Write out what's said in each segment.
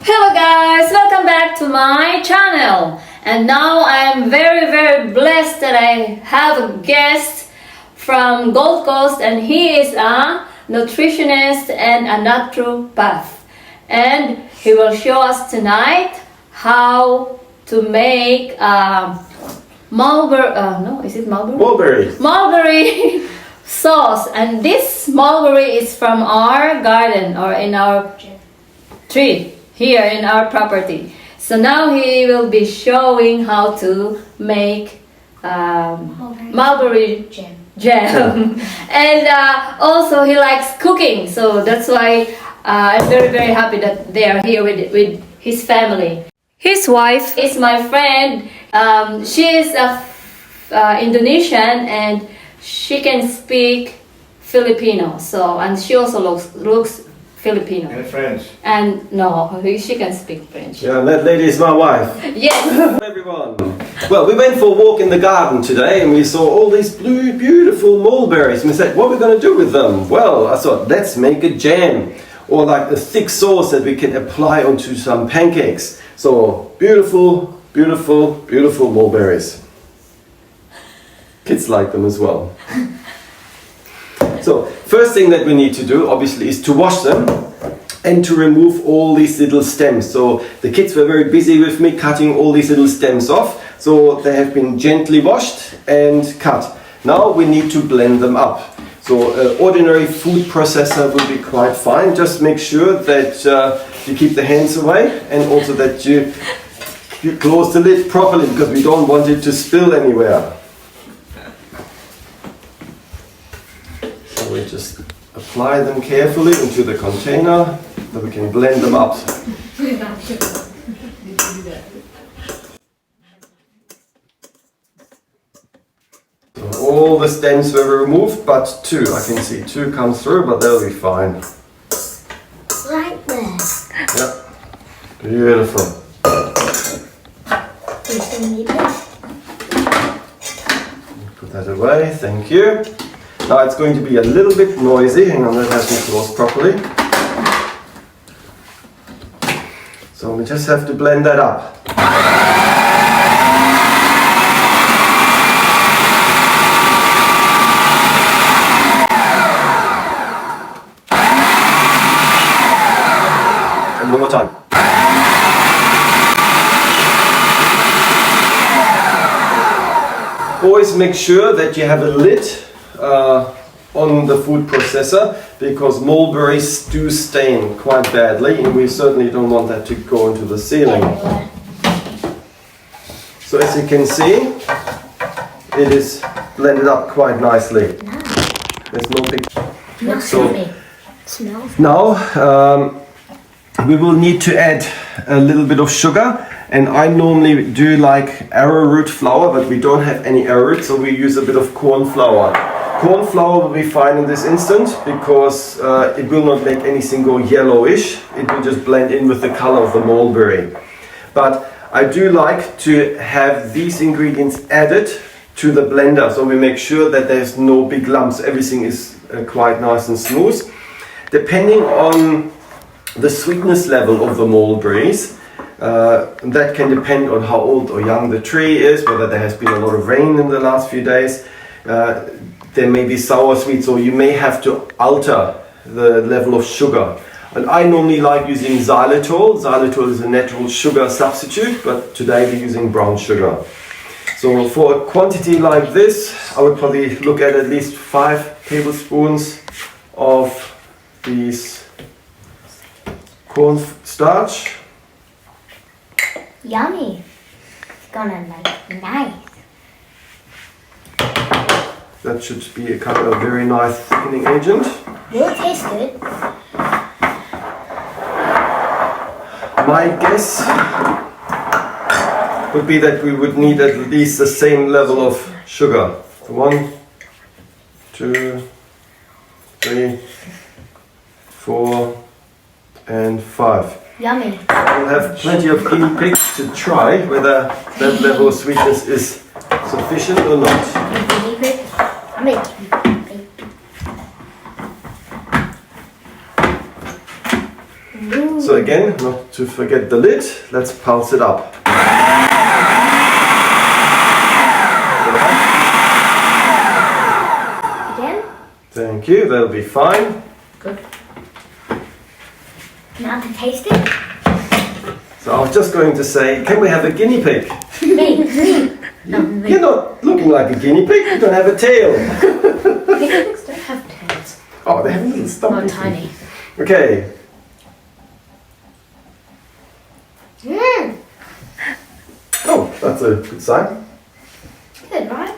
Hello guys, welcome back to my channel. And now I am very blessed that I have a guest from Gold Coast, and he is a nutritionist and a naturopath. And he will show us tonight how to make Mulberry. Mulberry sauce. And this mulberry is from our garden or in our tree here in our property. So now he will be showing how to make mulberry jam. And also he likes cooking, so that's why I'm very happy that they are here with his family. His wife is my friend. She is Indonesian and she can speak Filipino. So, and she also looks Filipino. And French. And no, she can speak French. Yeah, that lady is my wife. Yes. Hello everyone. Well, we went for a walk in the garden today and we saw all these beautiful mulberries. And we said, what are we going to do with them? Well, I thought, let's make a jam. Or like a thick sauce that we can apply onto some pancakes. So, beautiful mulberries. Kids like them as well. So, first thing that we need to do, obviously, is to wash them and to remove all these little stems. So, the kids were very busy with me cutting all these little stems off. So, they have been gently washed and cut. Now, we need to blend them up. So, an ordinary food processor will be quite fine. Just make sure that you keep the hands away and also that you close the lid properly because we don't want it to spill anywhere. We just apply them carefully into the container so we can blend them up. So all the stems were removed, but two, I can see two come through, but they'll be fine. Right there. Yeah, beautiful. Put that away, thank you. Now it's going to be a little bit noisy. Hang on, that has to close properly. So we just have to blend that up. And one more time. Always make sure that you have a lid on the food processor because mulberries do stain quite badly and we certainly don't want that to go into the ceiling. So as you can see, it is blended up quite nicely. There's no big... So now we will need to add a little bit of sugar, and I normally do like arrowroot flour, but we don't have any arrowroot, so we use a bit of corn flour. Corn flour will be fine in this instant because it will not make anything go yellowish. It will just blend in with the color of the mulberry. But I do like to have these ingredients added to the blender, so we make sure that there's no big lumps. Everything is quite nice and smooth. Depending on the sweetness level of the mulberries, that can depend on how old or young the tree is, whether there has been a lot of rain in the last few days. There may be sour sweet, so you may have to alter the level of sugar. And I normally like using xylitol. Xylitol is a natural sugar substitute, but today we're using brown sugar. So for a quantity like this, I would probably look at least 5 tablespoons of these corn starch. Yummy. It's gonna like nice. That should be a kind of a very nice thickening agent. Will it taste good? My guess would be that we would need at least the same level of sugar. 1, 2, 3, 4, and 5. Yummy. We'll have plenty of guinea pigs to try whether that level of sweetness is sufficient or not. Guinea pig? Make. So again, not to forget the lid, let's pulse it up. Again? Thank you, that'll be fine. Good. Now to taste it. So I was just going to say, can we have a guinea pig? Me. You're not looking like a guinea pig, you don't have a tail. Pigs don't have tails. Oh, they have a little Not stomach. tiny. Okay. Mmm. Oh, that's a good sign. Good, right?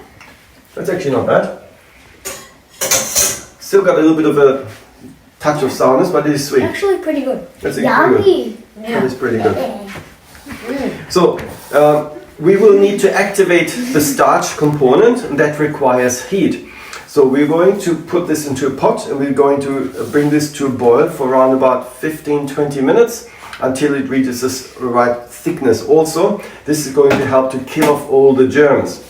That's actually not bad. Still got a little bit of a touch of sourness, but it is sweet. Actually pretty good. That's pretty good. Yummy. That is pretty good. Yeah. So, we will need to activate the starch component, and that requires heat. So we're going to put this into a pot, and we're going to bring this to a boil for around about 15-20 minutes until it reaches the right thickness. Also, this is going to help to kill off all the germs.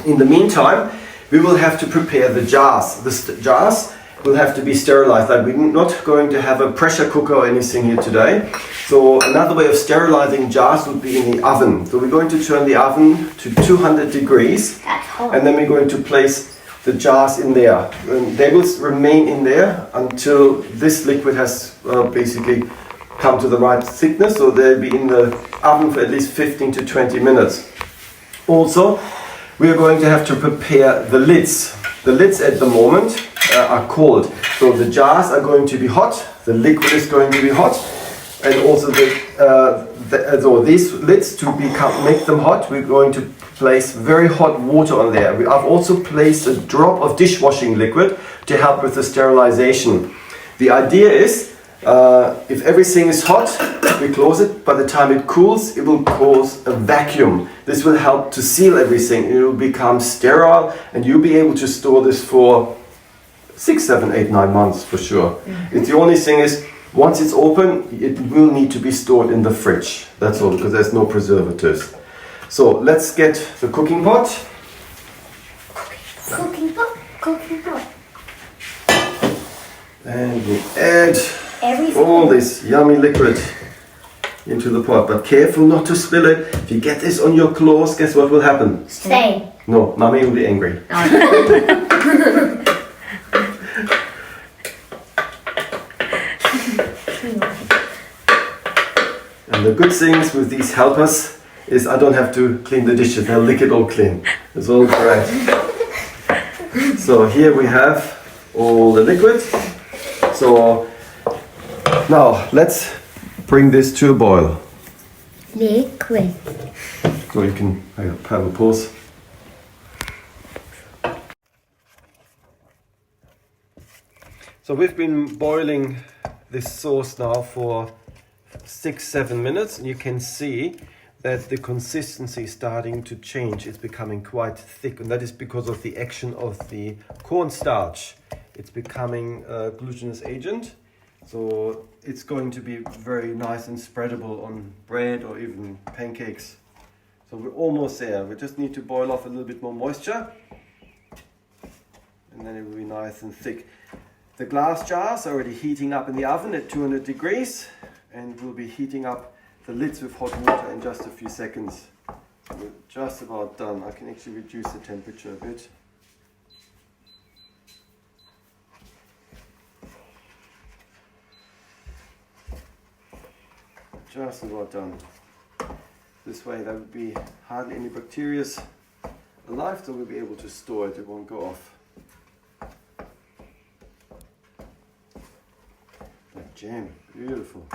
In the meantime, we will have to prepare the jars. The jars will have to be sterilized. Like, we're not going to have a pressure cooker or anything here today. So another way of sterilizing jars would be in the oven. So we're going to turn the oven to 200 degrees. That's hot. And then we're going to place the jars in there. And they will remain in there until this liquid has basically come to the right thickness. So they'll be in the oven for at least 15 to 20 minutes. Also, we are going to have to prepare the lids. The lids at the moment are cold. So the jars are going to be hot, the liquid is going to be hot, and also so these lids, to make them hot, we're going to place very hot water on there. I've also placed a drop of dishwashing liquid to help with the sterilization. The idea is, if everything is hot, we close it. By the time it cools, it will cause a vacuum. This will help to seal everything. It will become sterile, and you'll be able to store this for 6, 7, 8, 9 months for sure. It's the only thing is, once it's open, it will need to be stored in the fridge. That's all, because there's no preservatives. So let's get the cooking pot. Cooking pot. Cooking pot. And we add Everything. all this yummy liquid into the pot. But careful not to spill it. If you get this on your clothes, guess what will happen? Stain. No, Mommy will be angry. And the good things with these helpers is I don't have to clean the dishes. They'll lick it all clean. It's all great. So here we have all the liquid. So now let's bring this to a boil. Liquid. So you can have a pause. So we've been boiling this sauce now for 6-7 minutes, and you can see that the consistency is starting to change. It's becoming quite thick, and that is because of the action of the cornstarch. It's becoming a glutinous agent, so it's going to be very nice and spreadable on bread or even pancakes. So we're almost there. We just need to boil off a little bit more moisture, and then it will be nice and thick. The glass jars are already heating up in the oven at 200 degrees, and we'll be heating up the lids with hot water in just a few seconds. So we're just about done. I can actually reduce the temperature a bit. Just about done. This way there will be hardly any bacteria alive, so we'll be able to store it. It won't go off. That jam, beautiful.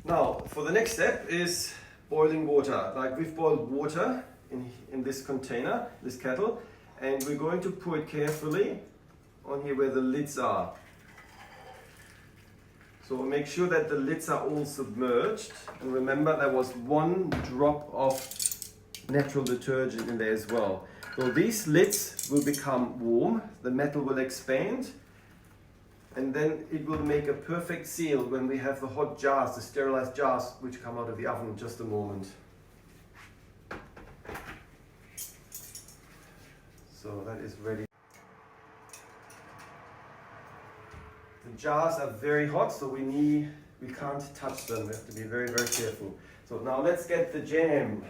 Now, for the next step is boiling water. Like, we've boiled water in this container, this kettle, and we're going to pour it carefully on here where the lids are. So make sure that the lids are all submerged, and remember there was 1 drop of natural detergent in there as well. So these lids will become warm, the metal will expand, and then it will make a perfect seal when we have the hot jars, the sterilized jars, which come out of the oven in just a moment. So that is ready. The jars are very hot, so we can't touch them. We have to be very, very careful. So now let's get the jam.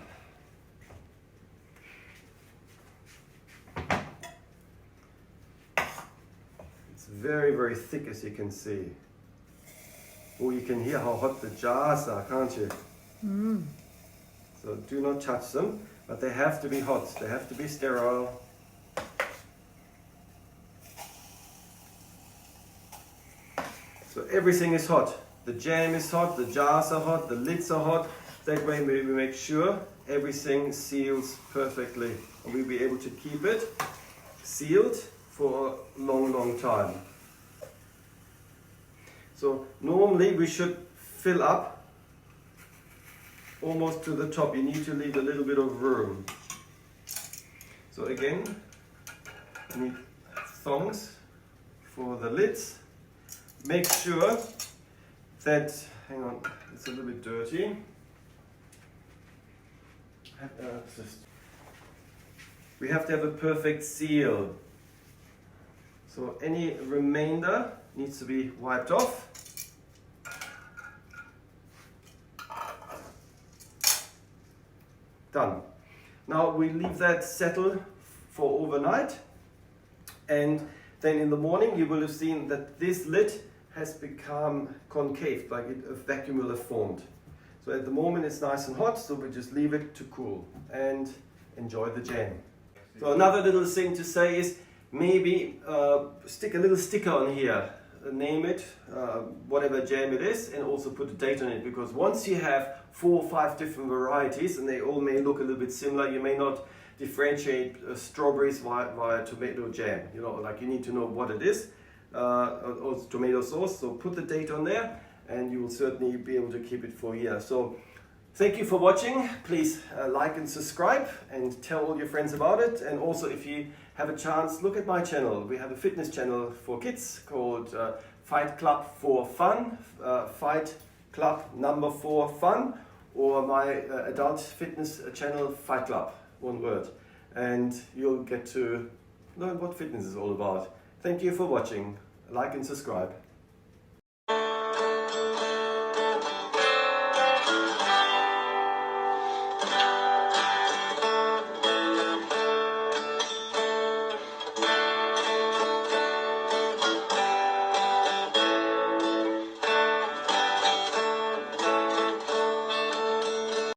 It's very, very thick, as you can see. Oh, you can hear how hot the jars are, can't you? So do not touch them, but they have to be hot. They have to be sterile. So everything is hot. The jam is hot, the jars are hot, the lids are hot. That way we make sure everything seals perfectly and we'll be able to keep it sealed for a long, long time. So normally we should fill up almost to the top. You need to leave a little bit of room. So again, you need thongs for the lids. Make sure that, hang on, it's a little bit dirty. We have to have a perfect seal. So any remainder needs to be wiped off. Done. Now we leave that settle for overnight, and then in the morning you will have seen that this lid has become concave, like a vacuum will have formed. So at the moment it's nice and hot, so we just leave it to cool and enjoy the jam. So another little thing to say is maybe stick a little sticker on here, name it, whatever jam it is, and also put a date on it, because once you have 4 or 5 different varieties and they all may look a little bit similar, you may not differentiate strawberries via tomato jam. You know, like you need to know what it is. Or tomato sauce, so put the date on there and you will certainly be able to keep it for a year. So thank you for watching. Please like and subscribe and tell all your friends about it. And also, if you have a chance, look at my channel. We have a fitness channel for kids called Fight Club for Fun, Fight Club number 4 Fun, or my adult fitness channel, Fight Club, one word. And you'll get to learn what fitness is all about. Thank you for watching. Like and subscribe.